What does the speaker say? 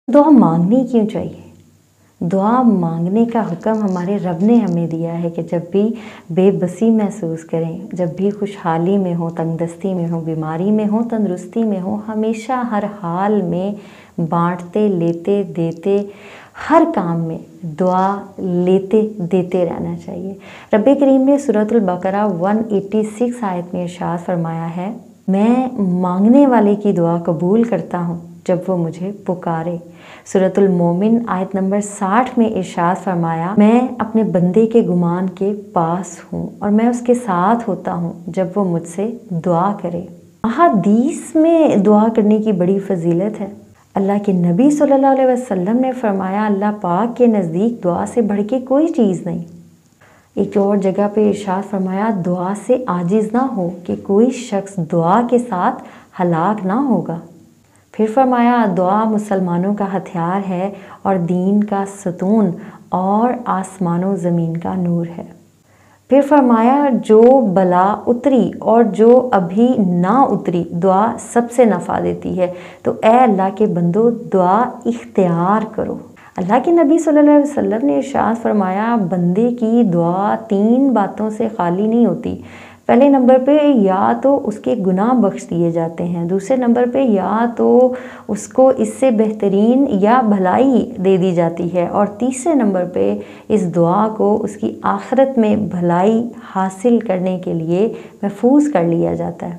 दुआ मांगनी क्यों चाहिए? दुआ मांगने का हुक्म हमारे रब ने हमें दिया है कि जब भी बेबसी महसूस करें, जब भी खुशहाली में हो, तंगदस्ती में हो, बीमारी में हो, तंदुरुस्ती में हो, हमेशा हर हाल में बांटते, लेते, देते, हर काम में दुआ लेते देते रहना चाहिए। रब करीम ने सूरतुल बकरा 186 आयत में इरशाद फरमाया है, मैं मांगने वाले की दुआ कबूल करता हूँ जब वो मुझे पुकारे। सूरतुल मोमिन आयत नंबर 60 में इरशाद फरमाया, मैं अपने बंदे के गुमान के पास हूँ और मैं उसके साथ होता हूँ जब वो मुझसे दुआ करे। अहादीस में दुआ करने की बड़ी फजीलत है। अल्लाह के नबी सल्लल्लाहु अलैहि वसल्लम ने फरमाया, अल्लाह पाक के नज़दीक दुआ से बढ़ के कोई चीज़ नहीं। एक और जगह पे इरशाद फरमाया, दुआ से आजिज़ ना हो कि कोई शख्स दुआ के साथ हलाक ना होगा। फिर फरमाया, दुआ मुसलमानों का हथियार है और दीन का सतून और आसमानों ज़मीन का नूर है। फिर फरमाया, जो बला उतरी और जो अभी ना उतरी दुआ सबसे नफ़ा देती है, तो ए अल्लाह के बंदो दुआ इख्तियार करो। अल्लाह के नबी सल्लल्लाहु अलैहि वसल्लम ने इरशाद फरमाया, बंदे की दुआ 3 बातों से खाली नहीं होती। पहले नंबर पे या तो उसके गुनाह बख्श दिए जाते हैं, दूसरे नंबर पे या तो उसको इससे बेहतरीन या भलाई दे दी जाती है, और तीसरे नंबर पे इस दुआ को उसकी आखिरत में भलाई हासिल करने के लिए महफूज कर लिया जाता है।